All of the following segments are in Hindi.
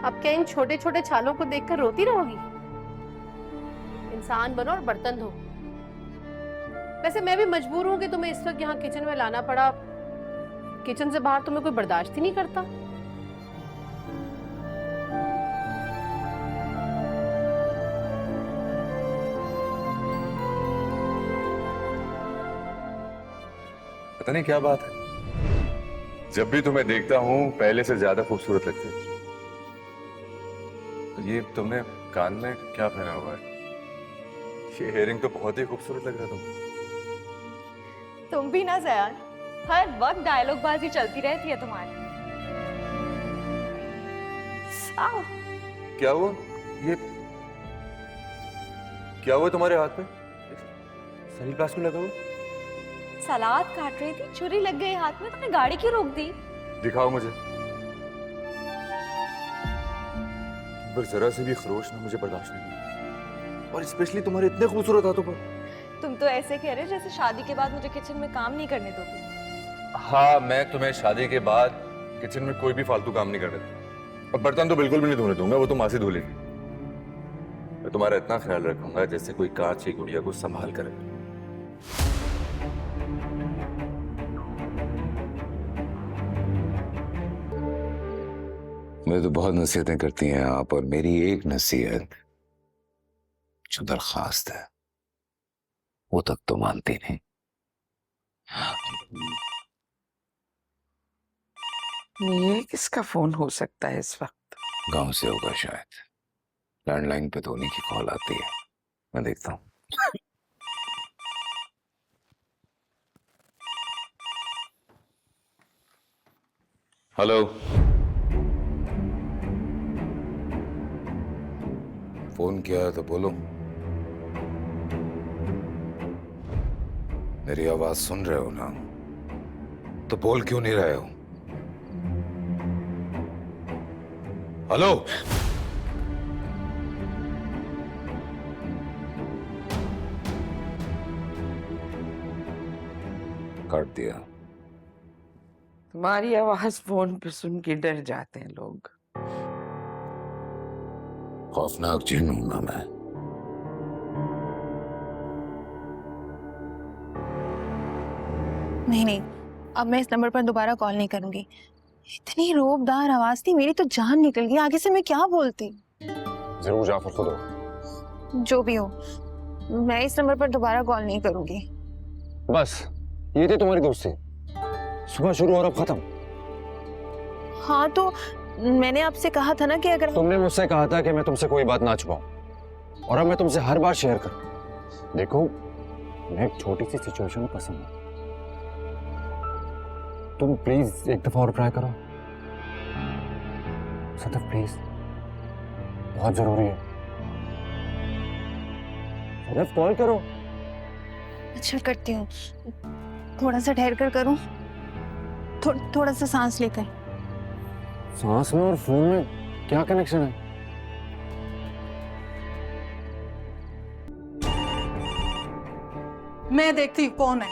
अब क्या इन छोटे छोटे छालों को देखकर रोती रहोगी? इंसान बनो और बर्तन धो। वैसे मैं भी मजबूर हूं कि तुम्हें इस वक्त यहाँ किचन में लाना पड़ा। किचन से बाहर तुम्हें कोई बर्दाश्त ही नहीं करता। पता नहीं क्या बात है, जब भी तुम्हें देखता हूँ पहले से ज्यादा खूबसूरत लगती है। ये तुमने कान में क्या पहना हुआ है? ये इयररिंग तो बहुत ही खूबसूरत लग रहा है। तुम भी ना ज़यान, हर वक्त डायलॉग बाजी चलती रहती है तुम्हारी। आओ। क्या हुआ? ये क्या हुआ तुम्हारे हाथ में? सही प्लास क्यों लगा हुआ? सलाद काट रही थी, छुरी लग गई हाथ में, तुमने गाड़ी क्यों रोक दी? दिखाओ मुझे। पर जरा से भी खरोश ना मुझे बर्दाश्त नहीं, और स्पेशली तुम्हारे इतने खूबसूरत हाथों पर। तुम तो ऐसे कह रहे जैसे शादी के बाद मुझे किचन में काम नहीं करने दोगे। हाँ, मैं तुम्हें शादी के बाद किचन में कोई भी फालतू काम नहीं करने दूंगा, और बर्तन तो बिल्कुल भी नहीं धोने दूंगा, वो तो माँ से धो लेगी। मैं तुम्हारा इतना ख्याल रखूंगा जैसे कोई कांच की गुड़िया को संभाल कर रखे। मुझे तो बहुत नसीहतें करती हैं आप, और मेरी एक नसीहत जो दरखास्त है वो तक तो मानती नहीं। ये किसका फोन हो सकता है इस वक्त? गांव से होगा शायद। लैंडलाइन पे तो उन्हीं की कॉल आती है, मैं देखता हूँ। हेलो, फोन किया है तो बोलो। मेरी आवाज सुन रहे हो ना? तो बोल क्यों नहीं रहे हो? हेलो, काट दिया। तुम्हारी आवाज फोन पे सुन के डर जाते हैं लोग। खौफनाक जिन हूं ना मैं। नहीं, अब मैं इस नंबर पर दोबारा कॉल नहीं करूंगी। इतनी रोबदार आवाज थी, मेरी तो जान निकल गई। आगे से मैं क्या बोलती? जरूर जाफर, खुद हो। जो भी हो, मैं इस नंबर पर दोबारा कॉल नहीं करूंगी। बस ये थी तुम्हारी दोस्ती, सुबह शुरू और अब खत्म। हाँ तो मैंने आपसे कहा था ना कि अगर तुमने मुझसे कहा था कि मैं तुमसे कोई बात ना छुपाऊं, और अब मैं तुमसे हर बार शेयर करूं। देखो, मैं एक छोटी सी सिचुएशन में फंसा हूं, तुम प्लीज एक दफा और ट्राई करो। सदफ प्लीज, बहुत जरूरी है। सदफ कॉल करो। अच्छा करती हूँ, थोड़ा सा ठहर कर करूँ। थोड़ा सा सांस लेकर। सांस में और फोन में क्या कनेक्शन है? मैं देखती हूँ कौन है।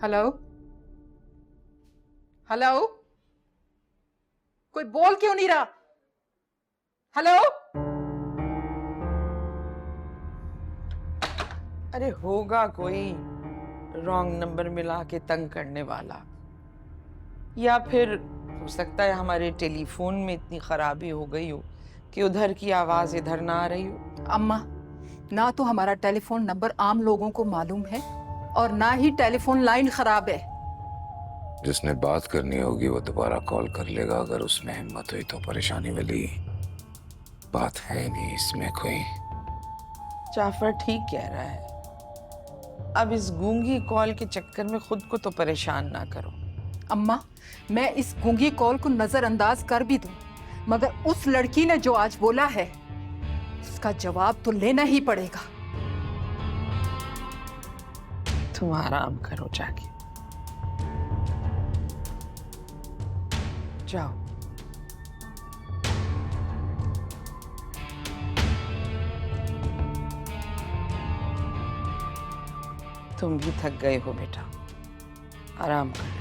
हेलो हेलो, कोई बोल क्यों नहीं रहा? हेलो। अरे होगा कोई रॉन्ग नंबर मिला के तंग करने वाला, या फिर हो सकता है हमारे टेलीफोन में इतनी खराबी हो गई हो कि उधर की आवाज इधर ना आ रही हो। अम्मा, ना तो हमारा टेलीफोन नंबर आम लोगों को मालूम है और ना ही टेलीफोन लाइन खराब है। जिसने बात करनी होगी वो दोबारा कॉल कर लेगा, अगर उसमें हिम्मत हुई तो। परेशानी वाली बात है नहीं इसमें कोई। जाफर ठीक कह रहा है, अब इस गूंगी कॉल के चक्कर में खुद को तो परेशान ना करो। अम्मा, मैं इस गूंगी कॉल को नजरअंदाज कर भी दूं, मगर उस लड़की ने जो आज बोला है उसका जवाब तो लेना ही पड़ेगा। तुम आराम करो जाके, जाओ। तुम भी थक गए हो बेटा, आराम करो।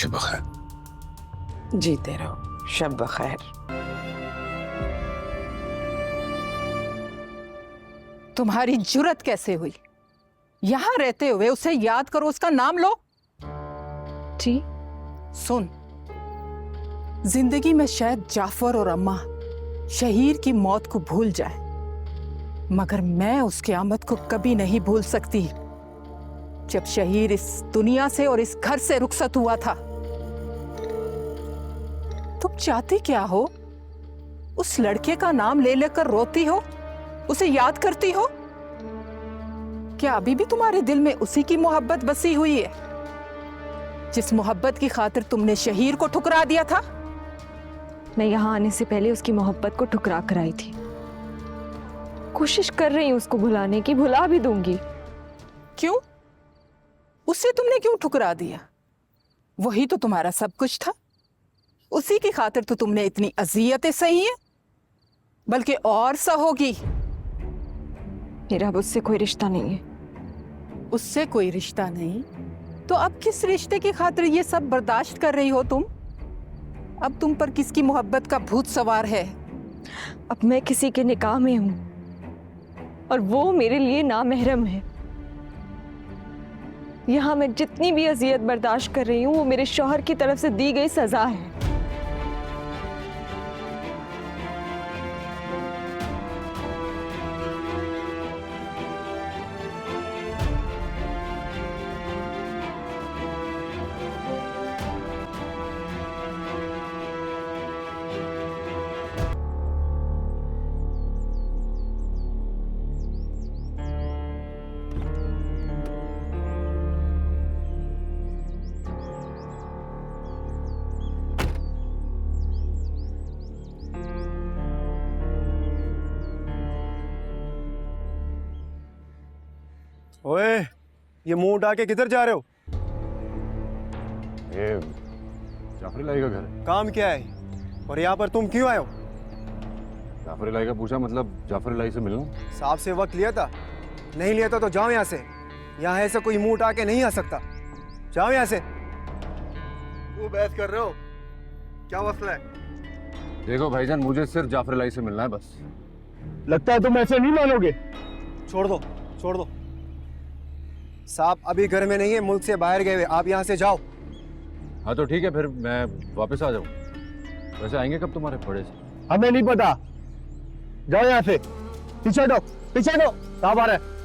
शब खैर। जीते रहो, शब बखैर। तुम्हारी जुर्रत कैसे हुई? यहां रहते हुए उसे याद करो, उसका नाम लो। जी सुन, जिंदगी में शायद जाफर और अम्मा शहीर की मौत को भूल जाए, मगर मैं उसकी आमद को कभी नहीं भूल सकती। जब शहीर इस दुनिया से और इस घर से रुखसत हुआ था, तुम चाहती क्या हो? उस लड़के का नाम ले लेकर रोती हो, उसे याद करती हो? क्या अभी भी तुम्हारे दिल में उसी की मोहब्बत बसी हुई है, जिस मोहब्बत की खातिर तुमने शहीर को ठुकरा दिया था? मैं यहाँ आने से पहले उसकी मोहब्बत को ठुकरा कर आई थी। कोशिश कर रही हूँ उसको भुलाने की, भुला भी दूंगी। क्यों? उसे तुमने क्यों ठुकरा दिया? वही तो तुम्हारा सब कुछ था। उसी की खातिर तो तुमने इतनी अजियतें सही हैं, बल्कि और सहोगी। मेरा अब उससे कोई रिश्ता नहीं है। उससे कोई रिश्ता नहीं तो अब किस रिश्ते की खातिर ये सब बर्दाश्त कर रही हो तुम? अब तुम पर किसकी मोहब्बत का भूत सवार है? अब मैं किसी के निकाह में हूँ और वो मेरे लिए नामहरम है। यहाँ मैं जितनी भी अजियत बर्दाश्त कर रही हूँ वो मेरे शौहर की तरफ से दी गई सजा है। ओए, ये मुंह उठा के किधर जा रहे हो? ये जाफर इलाही का घर है। काम क्या है और यहाँ पर तुम क्यों आए हो? जाफर इलाही का पूछा, मतलब जाफर इलाही से मिलूं। साहब से वक्त लिया था? नहीं लिया था तो जाओ यहाँ से। यहाँ ऐसा कोई मुंह उठा के नहीं आ सकता। जाओ यहाँ से। वो बहस कर रहे हो? क्या मसला है? देखो भाईजान, मुझे सिर्फ जाफर इलाही से मिलना है बस। लगता है तुम ऐसे नहीं मानोगे। छोड़ दो, छोड़ दो। साहब अभी घर में नहीं है, मुल्क से बाहर गए हुए। आप यहाँ से जाओ। हाँ तो ठीक है, फिर मैं वापस आ जाऊँ। वैसे आएंगे कब तुम्हारे बड़े से? हमें नहीं पता। जाओ यहाँ से। पीछे हटो, पीछे हटो। साहब आ रहे हैं।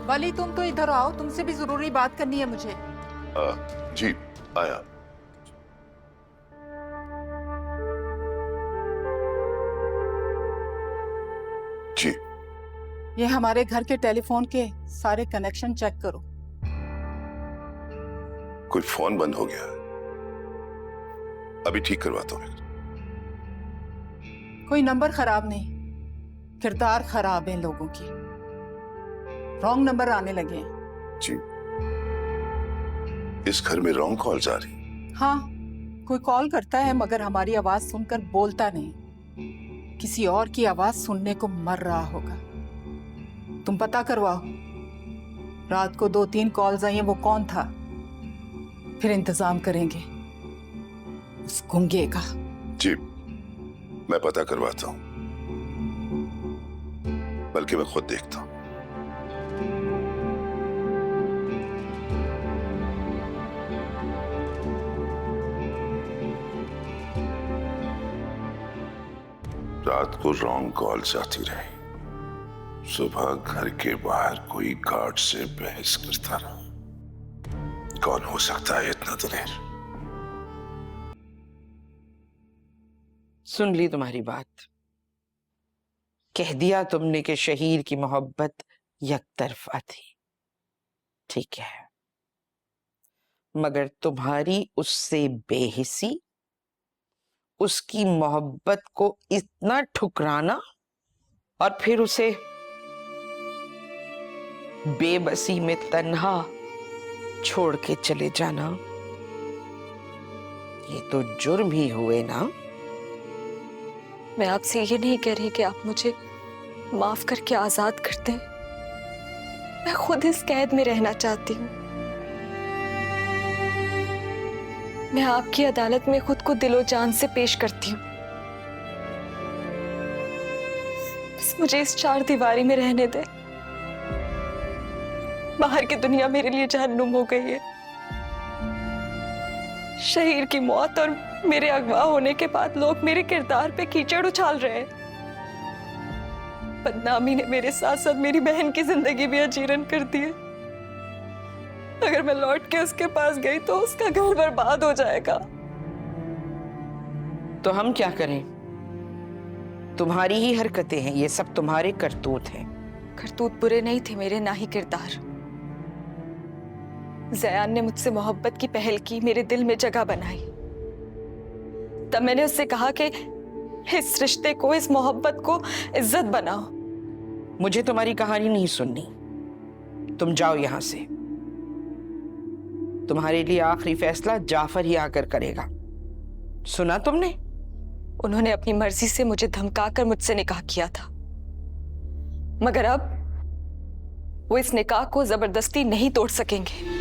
वली, तुम तो इधर आओ, तुमसे भी जरूरी बात करनी है मुझे। जी आया। जी ये हमारे घर के टेलीफोन के सारे कनेक्शन चेक करो। कोई फोन बंद हो गया, अभी ठीक करवाता हूँ। कोई नंबर खराब नहीं, किरदार खराब है लोगों की। रॉन्ग नंबर आने लगे हैं। जी, इस घर में रॉन्ग कॉल्स आ रही? हाँ, कोई कॉल करता है मगर हमारी आवाज सुनकर बोलता नहीं, किसी और की आवाज सुनने को मर रहा होगा। तुम पता करवाओ, रात को 2-3 कॉल्स आई हैं, वो कौन था? फिर इंतजाम करेंगे उस गुंगे का। जी मैं पता करवाता हूँ, बल्कि मैं खुद देखता हूँ। रात को रॉन्ग कॉल्स आती रही, सुबह घर के बाहर कोई गार्ड से बहस करता रहा। कौन हो सकता है इतना दलेर? सुन ली तुम्हारी बात। कह दिया तुमने कि शहीर की मोहब्बत यकतरफा थी, ठीक है, मगर तुम्हारी उससे बेहिसी उसकी मोहब्बत को इतना ठुकराना और फिर उसे बेबसी में तन्हा छोड़ के चले जाना, ये तो जुर्म ही हुए ना। मैं आपसे ये नहीं कह रही कि आप मुझे माफ करके आजाद कर दें। मैं खुद इस कैद में रहना चाहती हूँ। मैं आपकी अदालत में खुद को दिलो जान से पेश करती हूँ। बस मुझे इस चार दीवारी में रहने दे। बाहर की दुनिया मेरे लिए जहन्नुम हो गई है। शहीर की मौत और मेरे अगवा होने के बाद लोग मेरे किरदार पे कीचड़ उछाल रहे हैं। बदनामी ने मेरे साथ साथ मेरी बहन की जिंदगी भी अजीरन कर दी है। अगर मैं लौट के उसके पास गई तो उसका घर बर्बाद हो जाएगा। तो हम क्या करें? तुम्हारी ही हरकतें हैं, ये सब तुम्हारे करतूत हैं। करतूत बुरे नहीं थे मेरे, ना ही किरदार। ज़यान ने मुझसे मोहब्बत की पहल की, मेरे दिल में जगह बनाई। तब मैंने उससे कहा कि इस रिश्ते को, इस मोहब्बत को इज्जत बनाओ। मुझे तुम्हारी कहानी नहीं सुननी, तुम जाओ यहां से। तुम्हारे लिए आखिरी फैसला जाफर ही आकर करेगा, सुना तुमने? उन्होंने अपनी मर्जी से मुझे धमकाकर मुझसे निकाह किया था, मगर अब वो इस निकाह को जबरदस्ती नहीं तोड़ सकेंगे।